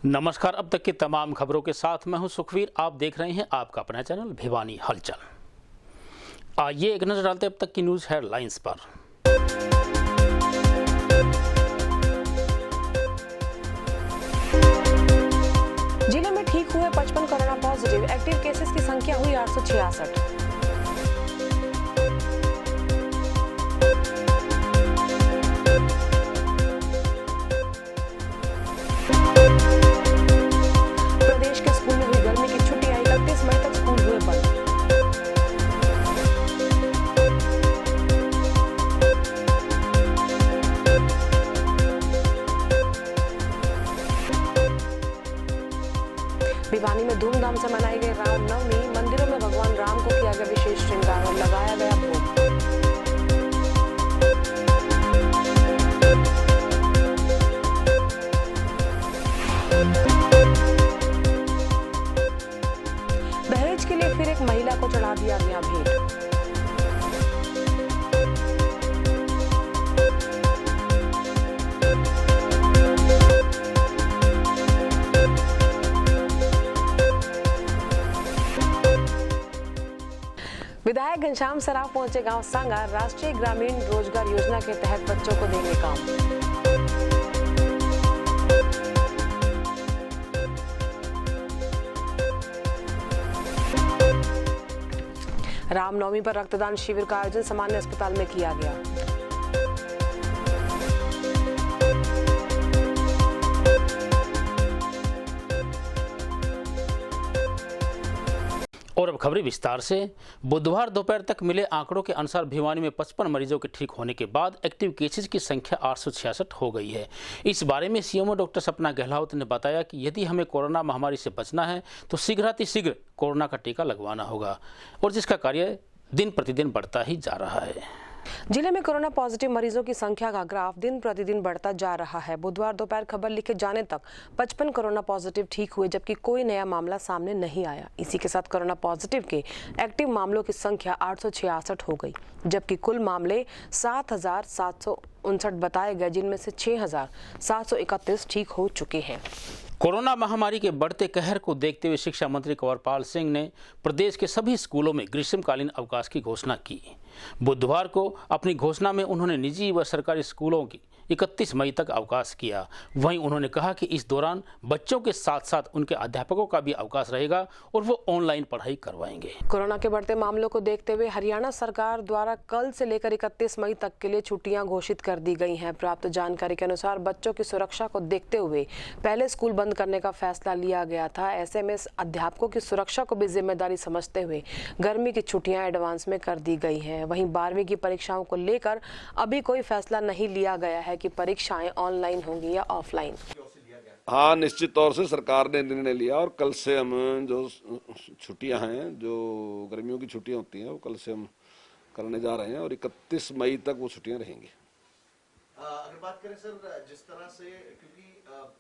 नमस्कार। अब तक की तमाम खबरों के साथ मैं हूं सुखवीर। आप देख रहे हैं आपका अपना चैनल भिवानी हलचल। आइए एक नजर डालते हैं अब तक की न्यूज हेडलाइंस पर। जिले में ठीक हुए 55 कोरोना पॉजिटिव, एक्टिव केसेस की संख्या हुई 866। प्रदेश के स्कूल में हुई गर्मी की छुट्टियां, 31 मई तक स्कूल हुए बंद। भिवानी में धूमधाम से मनाई गई रामनवमी। मंदिरों में भगवान राम को किया गया विशेष श्रृंगार और लगाया गया भोग। दहेज के लिए फिर एक महिला को चढ़ा दिया गया भेंट। विधायक घनश्याम सराफ पहुंचे गांव सांगा। राष्ट्रीय ग्रामीण रोजगार योजना के तहत बच्चों को देंगे काम। रामनवमी पर रक्तदान शिविर का आयोजन सामान्य अस्पताल में किया गया। और अब खबरें विस्तार से। बुधवार दोपहर तक मिले आंकड़ों के अनुसार भिवानी में 55 मरीजों के ठीक होने के बाद एक्टिव केसेज की संख्या 866 हो गई है। इस बारे में सीएमओ डॉक्टर सपना गहलोत ने बताया कि यदि हमें कोरोना महामारी से बचना है तो शीघ्र कोरोना का टीका लगवाना होगा और जिसका कार्य दिन प्रतिदिन बढ़ता ही जा रहा है। जिले में कोरोना पॉजिटिव मरीजों की संख्या का ग्राफ दिन प्रतिदिन बढ़ता जा रहा है। बुधवार दोपहर खबर लिखे जाने तक 55 कोरोना पॉजिटिव ठीक हुए, जबकि कोई नया मामला सामने नहीं आया। इसी के साथ कोरोना पॉजिटिव के एक्टिव मामलों की संख्या 866 हो गई, जबकि कुल मामले 7,759 बताए गए, जिनमें से 6,731 ठीक हो चुके हैं। कोरोना महामारी के बढ़ते कहर को देखते हुए शिक्षा मंत्री कंवरपाल सिंह ने प्रदेश के सभी स्कूलों में ग्रीष्मकालीन अवकाश की घोषणा की। बुधवार को अपनी घोषणा में उन्होंने निजी व सरकारी स्कूलों की 31 मई तक अवकाश किया। वहीं उन्होंने कहा कि इस दौरान बच्चों के साथ साथ उनके अध्यापकों का भी अवकाश रहेगा और वो ऑनलाइन पढ़ाई करवाएंगे। कोरोना के बढ़ते मामलों को देखते हुए हरियाणा सरकार द्वारा कल से लेकर 31 मई तक के लिए छुट्टियां घोषित कर दी गई हैं। प्राप्त जानकारी के अनुसार बच्चों की सुरक्षा को देखते हुए पहले स्कूल बंद करने का फैसला लिया गया था। ऐसे में अध्यापकों की सुरक्षा को भी जिम्मेदारी समझते हुए गर्मी की छुट्टियां एडवांस में कर दी गई हैं। वहीं 12वीं की परीक्षाओं को लेकर अभी कोई फैसला नहीं लिया गया है कि परीक्षाएं ऑनलाइन होंगी या ऑफलाइन। हाँ, निश्चित तौर से सरकार ने निर्णय लिया और कल से हम जो छुट्टियां हैं, जो गर्मियों की छुट्टियां होती हैं, वो कल से हम करने जा रहे हैं और 31 मई तक वो छुट्टियां रहेंगी। अगर बात करें सर, जिस तरह से क्योंकि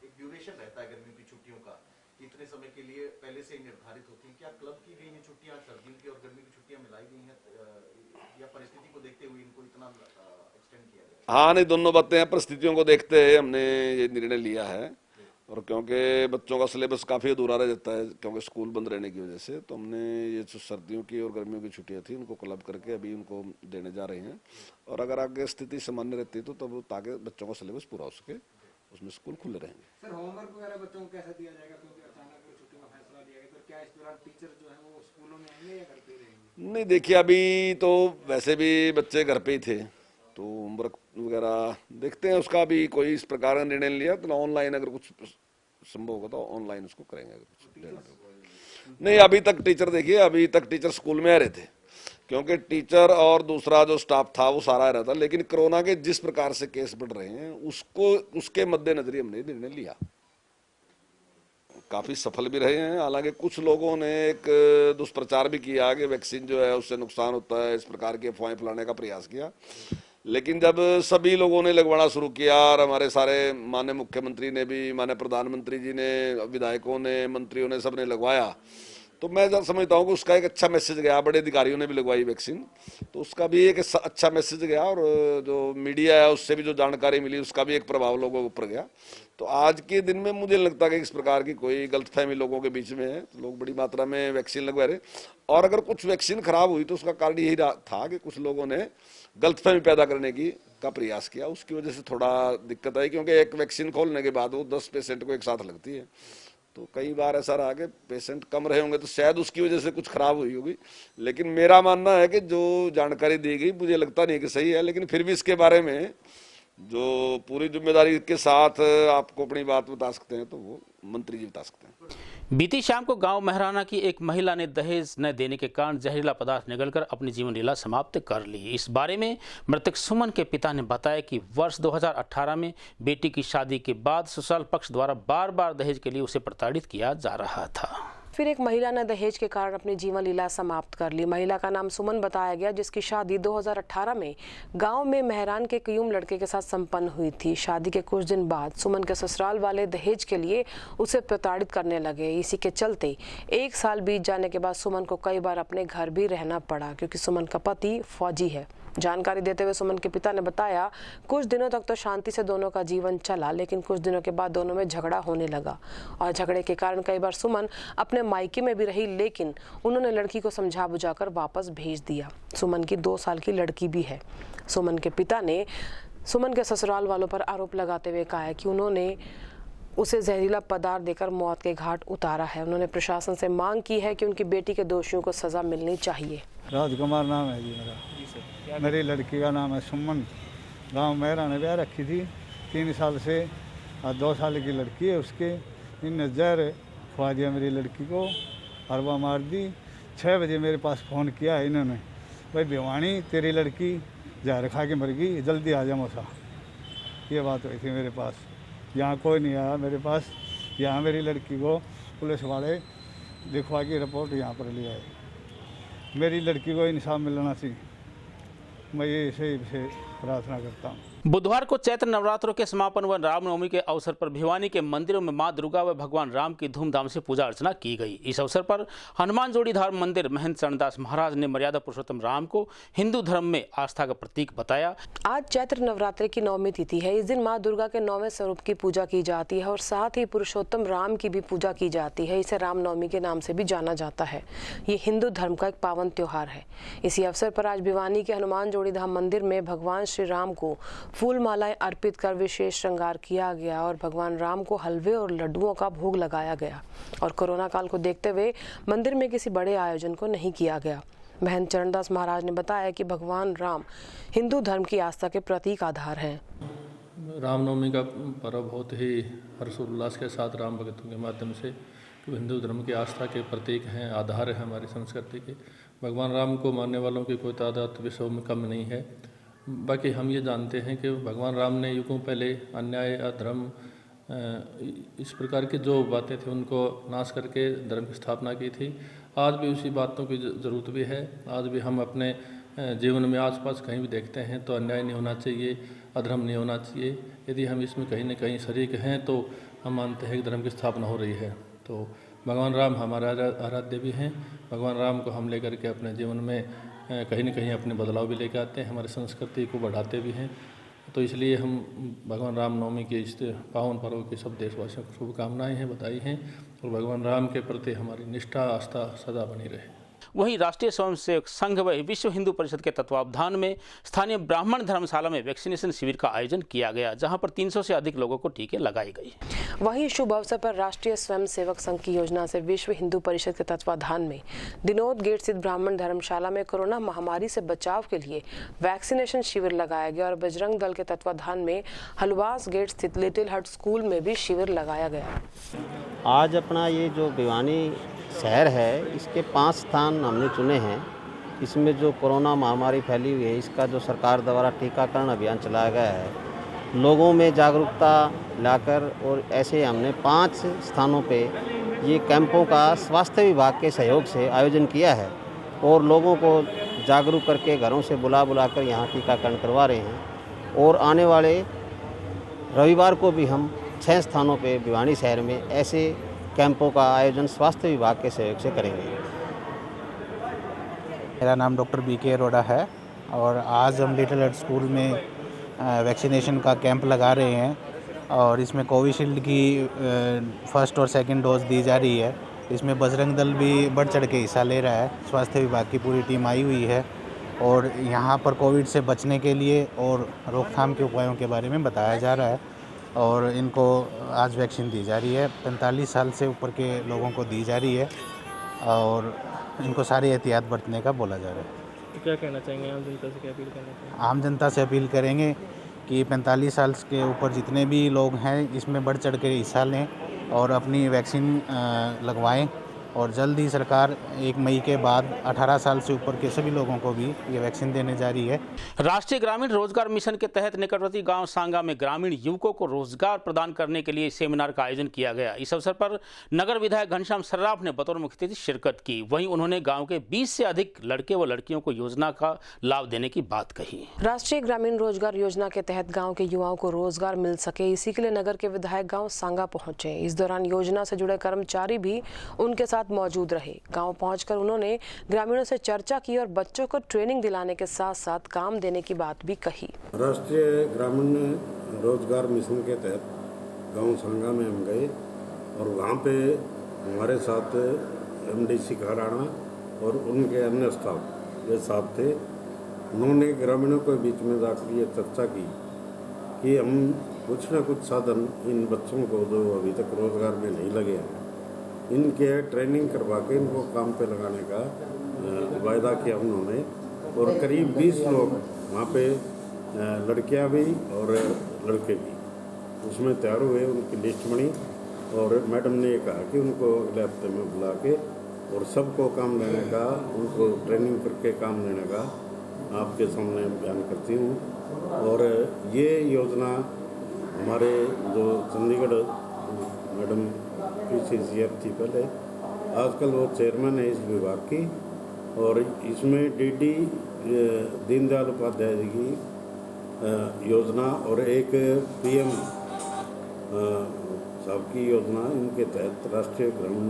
एक ड्यूरेशन रहता है गर्मियों की छुट्टियों का, इतने समय के लिए पहले से ही निर्धारित होती है, क्या क्लब की गई हैं छुट्टियां, सर्दियों की और गर्मी की छुट्टियां मिलाई गई हैं या परिस्थिति को देखते हुए इनको इतना एक्सटेंड किया गया? हाँ, नहीं, दोनों बातें हैं। परिस्थितियों को देखते हुए हमने ये निर्णय लिया है और क्योंकि बच्चों का सिलेबस काफ़ी अधूरा रह जाता है क्योंकि स्कूल बंद रहने की वजह से, तो हमने ये जो सर्दियों की और गर्मियों की छुट्टियां थी उनको क्लब करके अभी उनको देने जा रहे हैं और अगर आगे स्थिति सामान्य रहती है तो तब ताकि बच्चों का सिलेबस पूरा हो सके, उसमें स्कूल खुले रहेंगे। सर, होमवर्क वगैरह बच्चों को कैसे दिया जाएगा, क्योंकि अचानक छुट्टी का फैसला लिया गया, तो क्या इस दौरान टीचर जो है वो स्कूलों में आएंगे या घर पे रहेंगे? नहीं, देखिए, अभी तो वैसे भी बच्चे घर पे ही थे, तो होमवर्क वगैरह देखते हैं, उसका भी कोई इस प्रकार का निर्णय लिया तो ऑनलाइन अगर कुछ संभव होगा तो ऑनलाइन उसको करेंगे। अगर कुछ नहीं, अभी तक टीचर, देखिए, अभी तक टीचर स्कूल में आ रहे थे क्योंकि टीचर और दूसरा जो स्टाफ था वो सारा आ रहा था, लेकिन कोरोना के जिस प्रकार से केस बढ़ रहे हैं उसके मद्देनजर हमने निर्णय लिया। काफी सफल भी रहे हैं, हालांकि कुछ लोगों ने एक दुष्प्रचार भी किया कि वैक्सीन जो है उससे नुकसान होता है, इस प्रकार की अफवाहें फैलाने का प्रयास किया। लेकिन जब सभी लोगों ने लगवाना शुरू किया और हमारे सारे माननीय मुख्यमंत्री ने भी, माननीय प्रधानमंत्री जी ने, विधायकों ने, मंत्रियों ने, सबने लगवाया, तो मैं समझता हूँ कि उसका एक अच्छा मैसेज गया, बड़े अधिकारियों ने भी लगवाई वैक्सीन, तो उसका भी एक अच्छा मैसेज गया, और जो मीडिया है उससे भी जो जानकारी मिली उसका भी एक प्रभाव लोगों के ऊपर गया। तो आज के दिन में मुझे लगता है कि इस प्रकार की कोई गलतफहमी लोगों के बीच में है, तो लोग बड़ी मात्रा में वैक्सीन लगवा रहे। और अगर कुछ वैक्सीन खराब हुई तो उसका कारण यही था कि कुछ लोगों ने गलतफहमी पैदा करने का प्रयास किया, उसकी वजह से थोड़ा दिक्कत आई, क्योंकि एक वैक्सीन खोलने के बाद वो 10 पेशेंट को एक साथ लगती है, तो कई बार ऐसा रहा कि पेशेंट कम रहे होंगे तो शायद उसकी वजह से कुछ खराब हुई होगी। लेकिन मेरा मानना है कि जो जानकारी दी गई मुझे लगता नहीं कि सही है, लेकिन फिर भी इसके बारे में जो पूरी जिम्मेदारी के साथ आपको अपनी बात बता सकते हैं तो वो मंत्री जी बता सकते हैं। बीती शाम को गांव महराना की एक महिला ने दहेज न देने के कारण जहरीला पदार्थ निगलकर अपनी जीवन लीला समाप्त कर ली। इस बारे में मृतक सुमन के पिता ने बताया कि वर्ष 2018 में बेटी की शादी के बाद ससुराल पक्ष द्वारा बार बार दहेज के लिए उसे प्रताड़ित किया जा रहा था। फिर एक महिला ने दहेज के कारण अपनी जीवन लीला समाप्त कर ली। महिला का नाम सुमन बताया गया, जिसकी शादी 2018 में गांव में मेहरान के कयूम लड़के के साथ संपन्न हुई थी। शादी के कुछ दिन बाद सुमन के ससुराल वाले दहेज के लिए उसे प्रताड़ित करने लगे। इसी के चलते 1 साल बीत जाने के बाद सुमन को कई बार अपने घर भी रहना पड़ा, क्योंकि सुमन का पति फौजी है। जानकारी देते हुए सुमन के पिता ने बताया, कुछ दिनों तक तो शांति से दोनों का जीवन चला, लेकिन कुछ दिनों के बाद दोनों में झगड़ा होने लगा और झगड़े के कारण कई बार सुमन अपने मायके में भी रही, लेकिन उन्होंने लड़की को समझा बुझाकर वापस भेज दिया। सुमन की 2 साल की लड़की भी है। सुमन के पिता ने सुमन के ससुराल वालों पर आरोप लगाते हुए कहा है कि उन्होंने उसे जहरीला पदार्थ देकर मौत के घाट उतारा है। उन्होंने प्रशासन से मांग की है कि उनकी बेटी के दोषियों को सजा मिलनी चाहिए। राजकुमार नाम है जी मेरा। मेरी लड़की का नाम है सुमन। गांव मेहरा ने ब्याह रखी थी 3 साल से, और 2 साल की लड़की है उसके। इनने जहर खुआ दिया मेरी लड़की को, हरवा मार दी। 6 बजे मेरे पास फ़ोन किया है इन्होंने, भाई भिवानी तेरी लड़की जहर खा के मर गई, जल्दी आ जा मौसा। ये बात हुई थी मेरे पास। यहाँ कोई नहीं आया मेरे पास। यहाँ मेरी लड़की को पुलिस वाले दिखवा की रिपोर्ट यहाँ पर ले आए। मेरी लड़की को इंसाफ मिलना चाहिए, मैं ये इसे प्रार्थना करता हूँ। बुधवार को चैत्र नवरात्रों के समापन व रामनवमी के अवसर पर भिवानी के मंदिरों में मां दुर्गा व भगवान राम की धूमधाम से पूजा अर्चना की गई। इस अवसर पर हनुमान जोड़ीधार मंदिर महंत चरणदास महाराज ने मर्यादा पुरुषोत्तम राम को हिंदू धर्म में आस्था का प्रतीक बताया। आज चैत्र नवरात्रि की 9वीं तिथि है। इस दिन मां दुर्गा के 9वें स्वरूप की पूजा की जाती है और साथ ही पुरुषोत्तम राम की भी पूजा की जाती है। इसे रामनवमी के नाम से भी जाना जाता है। ये हिंदू धर्म का एक पावन त्योहार है। इसी अवसर पर आज भिवानी के हनुमान जोड़ीधार मंदिर में भगवान श्री राम को फूल मालाएं अर्पित कर विशेष श्रृंगार किया गया और भगवान राम को हलवे और लड्डुओं का भोग लगाया गया। और कोरोना काल को देखते हुए मंदिर में किसी बड़े आयोजन को नहीं किया गया। महंत चरणदास महाराज ने बताया कि भगवान राम हिंदू धर्म की आस्था के प्रतीक आधार हैं। रामनवमी का पर्व बहुत ही हर्षोल्लास के साथ राम भक्तों के माध्यम से हिंदू धर्म की आस्था के प्रतीक हैं, आधार है हमारी संस्कृति के। भगवान राम को मानने वालों की कोई तादाद विश्व में कम नहीं है। बाकी हम ये जानते हैं कि भगवान राम ने युगों पहले अन्याय, अधर्म, इस प्रकार की जो बातें थी उनको नाश करके धर्म की स्थापना की थी। आज भी उसी बातों की ज़रूरत भी है। आज भी हम अपने जीवन में आसपास कहीं भी देखते हैं तो अन्याय नहीं होना चाहिए, अधर्म नहीं होना चाहिए। यदि हम इसमें कहीं न कहीं शरीक हैं तो हम मानते हैं कि धर्म की स्थापना हो रही है। तो भगवान राम हमारे आराध्य भी हैं। भगवान राम को हम लेकर के अपने जीवन में कहीं न कहीं अपने बदलाव भी लेकर आते हैं, हमारी संस्कृति को बढ़ाते भी हैं। तो इसलिए हम भगवान राम नवमी के इस पावन पर्व की सब देशवासियों को शुभकामनाएं हैं, बधाई हैं, और भगवान राम के प्रति हमारी निष्ठा आस्था सदा बनी रहे। वहीं राष्ट्रीय स्वयंसेवक संघ व विश्व हिंदू परिषद के तत्वावधान में स्थानीय ब्राह्मण धर्मशाला में वैक्सीनेशन शिविर का आयोजन किया गया, जहां पर 300 से अधिक लोगों को टीके लगाए गए। वहीं शुभ अवसर पर राष्ट्रीय स्वयंसेवक संघ की योजना से विश्व हिंदू परिषद के तत्वावधान में दिनोद गेट स्थित ब्राह्मण धर्मशाला में कोरोना महामारी से बचाव के लिए वैक्सीनेशन शिविर लगाया गया और बजरंग दल के तत्वावधान में हलवास गेट स्थित लिटिल हट स्कूल में भी शिविर लगाया गया। आज अपना ये जो भिवानी शहर है, इसके 5 स्थान हमने चुने हैं। इसमें जो कोरोना महामारी फैली हुई है, इसका जो सरकार द्वारा टीकाकरण अभियान चलाया गया है, लोगों में जागरूकता लाकर, और ऐसे हमने 5 स्थानों पे ये कैंपों का स्वास्थ्य विभाग के सहयोग से आयोजन किया है और लोगों को जागरूक करके घरों से बुला कर यहाँ टीकाकरण करवा रहे हैं। और आने वाले रविवार को भी हम 6 स्थानों पे भिवानी शहर में ऐसे कैंपों का आयोजन स्वास्थ्य विभाग के सहयोग से करेंगे। मेरा नाम डॉक्टर BK अरोड़ा है और आज हम लिटिल हार्ट स्कूल में वैक्सीनेशन का कैंप लगा रहे हैं और इसमें कोविशील्ड की फर्स्ट और सेकंड डोज दी जा रही है। इसमें बजरंग दल भी बढ़ चढ़ के हिस्सा ले रहा है। स्वास्थ्य विभाग की पूरी टीम आई हुई है और यहाँ पर कोविड से बचने के लिए और रोकथाम के उपायों के बारे में बताया जा रहा है और इनको आज वैक्सीन दी जा रही है। 45 साल से ऊपर के लोगों को दी जा रही है और इनको सारी एहतियात बरतने का बोला जा रहा है। तो क्या कहना चाहेंगे आम जनता से, क्या अपील करना चाहेंगे? आम जनता से अपील करेंगे कि 45 साल के ऊपर जितने भी लोग हैं इसमें बढ़ चढ़ के हिस्सा लें और अपनी वैक्सीन लगवाएं और जल्द ही सरकार 1 मई के बाद 18 साल से ऊपर के सभी लोगों को भी ये वैक्सीन देने जा रही है। राष्ट्रीय ग्रामीण रोजगार मिशन के तहत निकटवर्ती गांव सांगा में ग्रामीण युवकों को रोजगार प्रदान करने के लिए सेमिनार का आयोजन किया गया। इस अवसर पर नगर विधायक घनश्याम सर्राफ ने बतौर मुख्य अतिथि शिरकत की। वहीं उन्होंने गाँव के 20 से अधिक लड़के व लड़कियों को योजना का लाभ देने की बात कही। राष्ट्रीय ग्रामीण रोजगार योजना के तहत गांव के युवाओं को रोजगार मिल सके, इसी के लिए नगर के विधायक गांव सांगा पहुंचे। इस दौरान योजना से जुड़े कर्मचारी भी उनके साथ मौजूद रहे। गांव पहुंचकर उन्होंने ग्रामीणों से चर्चा की और बच्चों को ट्रेनिंग दिलाने के साथ साथ काम देने की बात भी कही। राष्ट्रीय ग्रामीण रोजगार मिशन के तहत गांव सांगा में हम गए और वहाँ पे हमारे साथ MD शिखा राणा और उनके अन्य स्टाफ ये साथ थे। उन्होंने ग्रामीणों के बीच में जाकर ये चर्चा की कि हम कुछ न कुछ साधन इन बच्चों को जो अभी तक रोजगार में नहीं लगे हैं इनके ट्रेनिंग करवा के इनको काम पे लगाने का वायदा किया उन्होंने। और करीब 20 लोग वहाँ पे लड़कियाँ भी और लड़के भी उसमें तैयार हुए। उनकी लिस्ट बनी और मैडम ने ये कहा कि उनको अगले हफ्ते में बुला के और सबको काम देने का, उनको ट्रेनिंग करके काम देने का आपके सामने बयान करती हूँ। और ये योजना हमारे जो चंडीगढ़ मैडम CCF थी पहले, आजकल वो चेयरमैन है इस विभाग की और इसमें DD दीनदयाल उपाध्याय जी की योजना और एक PM साहब की योजना, इनके तहत राष्ट्रीय ग्रामीण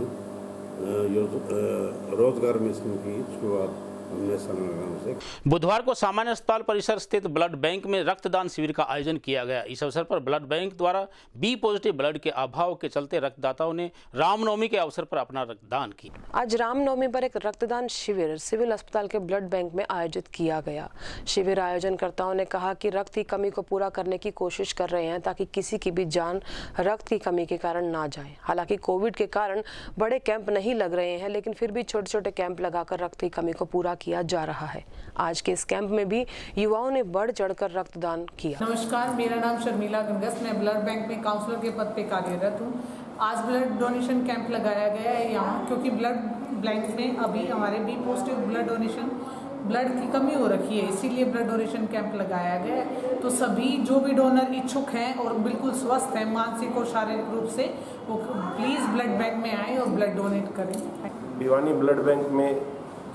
रोजगार मिशन की शुरुआत हमने गांव से। बुधवार को सामान्य अस्पताल परिसर स्थित ब्लड बैंक में रक्तदान शिविर का आयोजन किया गया। इस अवसर पर ब्लड बैंक द्वारा B पॉजिटिव ब्लड के अभाव के चलते रक्तदाताओं ने रामनवमी के अवसर पर अपना रक्तदान किया। आज रामनवमी पर एक रक्तदान शिविर सिविल अस्पताल के ब्लड बैंक में आयोजित किया गया। शिविर आयोजनकर्ताओं ने कहा कि रक्त की कमी को पूरा करने की कोशिश कर रहे हैं ताकि किसी की भी जान रक्त की कमी के कारण ना जाए। हालांकि कोविड के कारण बड़े कैंप नहीं लग रहे हैं, लेकिन फिर भी छोटे छोटे कैंप लगाकर रक्त की कमी को पूरा किया जा रहा है। आज के इस कैंप में भी युवाओं ने बढ़ चढ़कर रक्तदान किया। नमस्कार, मेरा नाम शर्मिला गंगस, मैं ब्लड बैंक में काउंसलर के पद पे कार्यरत हूँ। आज ब्लड डोनेशन कैंप लगाया गया है यहाँ, क्योंकि ब्लड बैंक में अभी हमारे B positive blood donation blood की कमी हो रखी है, इसीलिए ब्लड डोनेशन कैंप लगाया गया है। तो सभी जो भी डोनर इच्छुक हैं और बिल्कुल स्वस्थ हैं मानसिक और शारीरिक रूप से, वो प्लीज़ ब्लड बैंक में आएँ और ब्लड डोनेट करें। भिवानी ब्लड बैंक में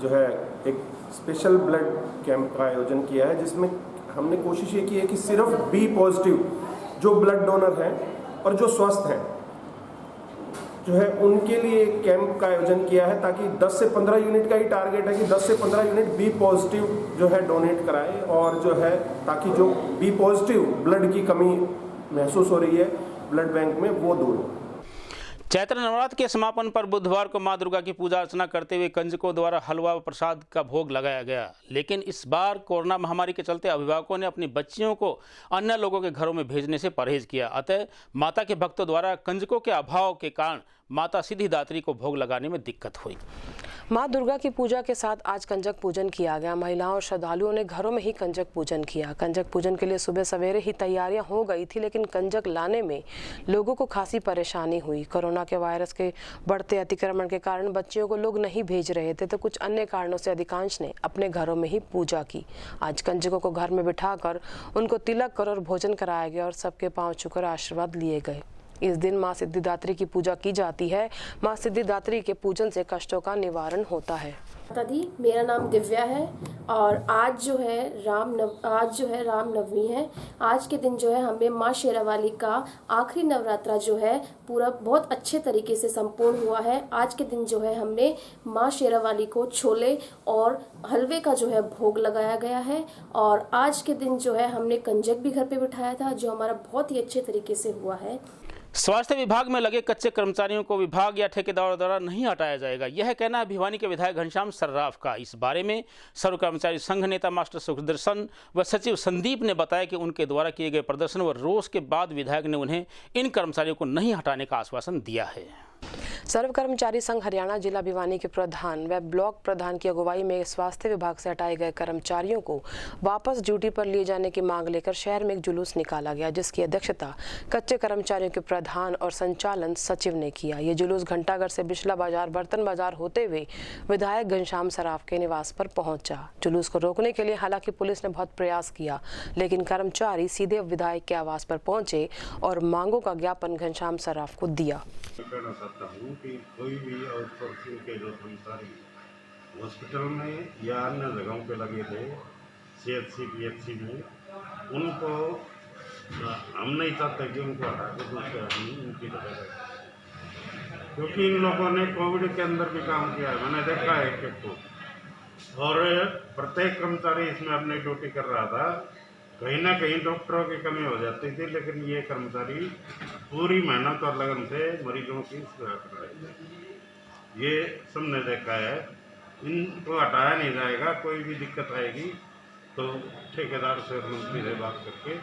जो है एक स्पेशल ब्लड कैंप का आयोजन किया है, जिसमें हमने कोशिश ये की है कि सिर्फ B पॉजिटिव जो ब्लड डोनर हैं और जो स्वस्थ हैं जो है उनके लिए एक कैंप का आयोजन किया है, ताकि 10 से 15 यूनिट का ही टारगेट है कि 10 से 15 यूनिट B पॉजिटिव जो है डोनेट कराए, और जो है ताकि जो B पॉजिटिव ब्लड की कमी महसूस हो रही है ब्लड बैंक में वो दूर हो। चैत्र नवरात्र के समापन पर बुधवार को मां दुर्गा की पूजा अर्चना करते हुए कंजकों द्वारा हलवा व प्रसाद का भोग लगाया गया। लेकिन इस बार कोरोना महामारी के चलते अभिभावकों ने अपनी बच्चियों को अन्य लोगों के घरों में भेजने से परहेज किया। अतः माता के भक्तों द्वारा कंजकों के अभाव के कारण माता सिद्धिदात्री को भोग लगाने में दिक्कत हुई। मां दुर्गा की पूजा के साथ आज कंजक पूजन किया गया। महिलाओं और श्रद्धालुओं ने घरों में ही कंजक पूजन किया। कंजक पूजन के लिए सुबह सवेरे ही तैयारियां हो गई थी, लेकिन कंजक लाने में लोगों को खासी परेशानी हुई। कोरोना के वायरस के बढ़ते अतिक्रमण के कारण बच्चियों को लोग नहीं भेज रहे थे, तो कुछ अन्य कारणों से अधिकांश ने अपने घरों में ही पूजा की। आज कंजकों को घर में बिठाकर उनको तिलक कर और भोजन कराया गया और सबके पांव छूकर आशीर्वाद लिए गए। इस दिन मां सिद्धिदात्री की पूजा की जाती है। मां सिद्धिदात्री के पूजन से कष्टों का निवारण होता है। दादी, मेरा नाम दिव्या है और आज जो है रामनवमी है। आज के दिन जो है हमें माँ शेरावाली का आखिरी नवरात्रा जो है पूरा बहुत अच्छे तरीके से संपूर्ण हुआ है। आज के दिन जो है हमने माँ शेरावाली को छोले और हलवे का जो है भोग लगाया गया है और आज के दिन जो है हमने कंजक भी घर पे बिठाया था जो हमारा बहुत ही अच्छे तरीके से हुआ है। स्वास्थ्य विभाग में लगे कच्चे कर्मचारियों को विभाग या ठेकेदार द्वारा नहीं हटाया जाएगा, यह कहना है भिवानी के विधायक घनश्याम सर्राफ का। इस बारे में सर्व कर्मचारी संघ नेता मास्टर सुखदर्शन व सचिव संदीप ने बताया कि उनके द्वारा किए गए प्रदर्शन व रोष के बाद विधायक ने उन्हें इन कर्मचारियों को नहीं हटाने का आश्वासन दिया है। सर्व कर्मचारी संघ हरियाणा जिला भिवानी के प्रधान व ब्लॉक प्रधान की अगुवाई में स्वास्थ्य विभाग से हटाए गए कर्मचारियों को वापस ड्यूटी पर लिए जाने की मांग लेकर शहर में एक जुलूस निकाला गया, जिसकी अध्यक्षता कच्चे कर्मचारियों के प्रधान और संचालन सचिव ने किया। ये जुलूस घंटाघर से बिशला बाजार बर्तन बाजार होते हुए विधायक घनश्याम सर्राफ के निवास पर पहुंचा। जुलूस को रोकने के लिए हालांकि पुलिस ने बहुत प्रयास किया, लेकिन कर्मचारी सीधे विधायक के आवास पर पहुंचे और मांगों का ज्ञापन घनश्याम सर्राफ को दिया। कहना चाहता हूँ कि कोई भी आउटसोर्सिंग के जो कर्मचारी हॉस्पिटल में या अन्य जगहों पे लगे थे, CHC PHC में, उनको हम नहीं चाहते कि उनको हटा के दूसरे आदमी उनकी जगह रहे, क्योंकि इन लोगों ने कोविड के अंदर भी काम किया है। मैंने देखा है एक को, और प्रत्येक कर्मचारी इसमें अपनी ड्यूटी कर रहा था। कहीं ना कहीं डॉक्टरों की कमी हो जाती थी, लेकिन ये कर्मचारी पूरी मेहनत और लगन से मरीजों की सेवा कर रहे थे। ये सबने देखा है। इनको हटाया नहीं जाएगा। कोई भी दिक्कत आएगी तो ठेकेदार से और मंत्री से बात करके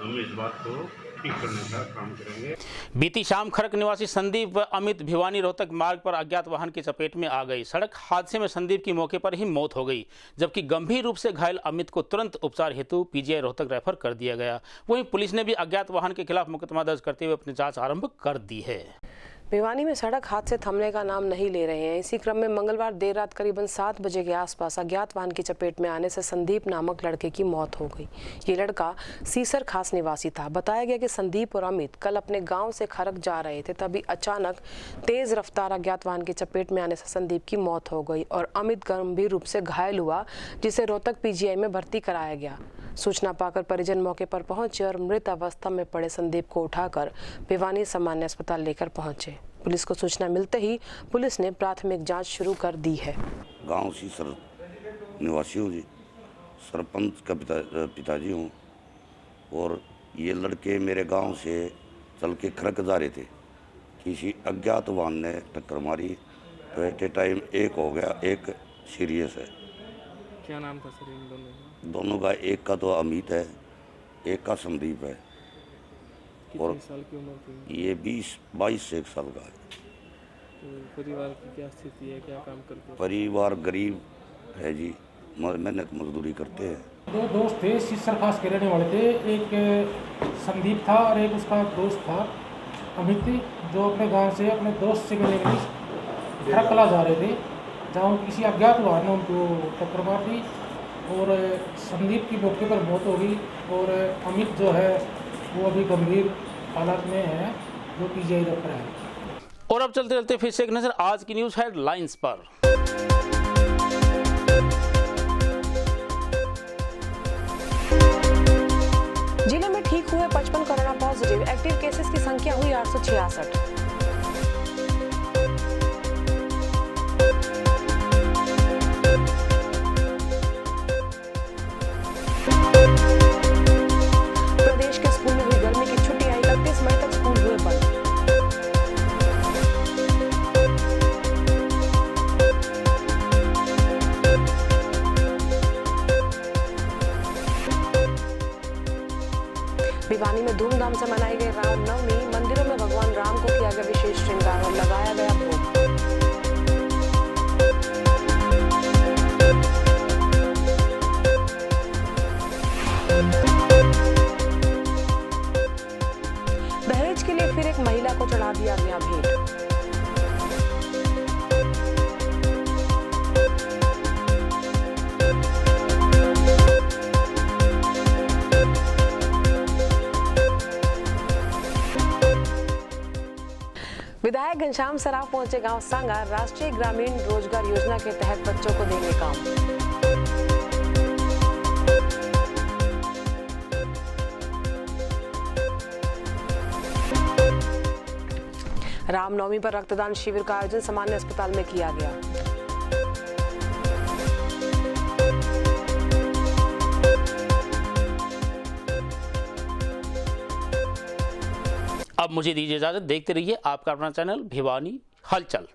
हम इस बात को ठीक करने का काम करेंगे। बीती शाम खरक निवासी संदीप व अमित भिवानी रोहतक मार्ग पर अज्ञात वाहन की चपेट में आ गई। सड़क हादसे में संदीप की मौके पर ही मौत हो गई, जबकि गंभीर रूप से घायल अमित को तुरंत उपचार हेतु PGI रोहतक रेफर कर दिया गया। वहीं पुलिस ने भी अज्ञात वाहन के खिलाफ मुकदमा दर्ज करते हुए अपनी जांच आरंभ कर दी है। भिवानी में सड़क हादसे थमने का नाम नहीं ले रहे हैं। इसी क्रम में मंगलवार देर रात करीबन 7 बजे के आसपास अज्ञात वाहन की चपेट में आने से संदीप नामक लड़के की मौत हो गई। ये लड़का सीसर खास निवासी था। बताया गया कि संदीप और अमित कल अपने गांव से खरक जा रहे थे, तभी अचानक तेज रफ्तार अज्ञात वाहन की चपेट में आने से संदीप की मौत हो गई और अमित गंभीर रूप से घायल हुआ, जिसे रोहतक PGI में भर्ती कराया गया। सूचना पाकर परिजन मौके पर पहुंचे और मृत अवस्था में पड़े संदीप को उठाकर भिवानी सामान्य अस्पताल लेकर पहुंचे। पुलिस को सूचना मिलते ही पुलिस ने प्राथमिक जांच शुरू कर दी है। गांव सीसर निवासी हूँ जी, सरपंच का पिताजी हूँ और ये लड़के मेरे गांव से चल के खरक जा रहे थे। किसी अज्ञात वाहन ने टक्कर मारी तो एट ए टाइम एक हो गया, एक सीरियस है। क्या नाम था सर इन दोनों का? एक का तो अमित है, एक का संदीप है। और साल की उम्र थी? ये 22 से 1 साल का है। तो परिवार की क्या स्थिति है, क्या काम करते हैं? परिवार गरीब है जी, मेहनत मजदूरी करते हैं। 2 दोस्त थे, सीसर खास के रहने वाले थे। एक संदीप था और एक उसका दोस्त था अमित, जो अपने गांव से अपने दोस्त से मिलने के लिए खरकला जा रहे थे, जहाँ किसी अज्ञात वाहन ने उनको टक्कर मार दी और संदीप की मौके पर मौत हो गई और अमित जो है वो अभी गंभीर हालत में है, जो PGI रेफर है। और अब चलते चलते फिर से एक नजर आज की न्यूज हेडलाइंस पर। जिले में ठीक हुए 55 कोरोना पॉजिटिव, एक्टिव केसेस की संख्या हुई 866। प्रदेश के स्कूल में हुई गर्मी की छुट्टियां, 31 मई तक स्कूल हुए बंद। भिवानी में धूमधाम से मनाई गई रामनवमी। मंदिरों में भगवान राम को किया गया विशेष श्रृंगार और लगाया गया भोग। दहेज के लिए फिर एक महिला को चढ़ा दिया गया भेंट। विधायक घनश्याम सराफ पहुंचे गांव सांगा। राष्ट्रीय ग्रामीण रोजगार योजना के तहत बच्चों को देंगे काम। रामनवमी पर रक्तदान शिविर का आयोजन सामान्य अस्पताल में किया गया। अब मुझे दीजिए इजाजत। देखते रहिए आपका अपना चैनल भिवानी हलचल।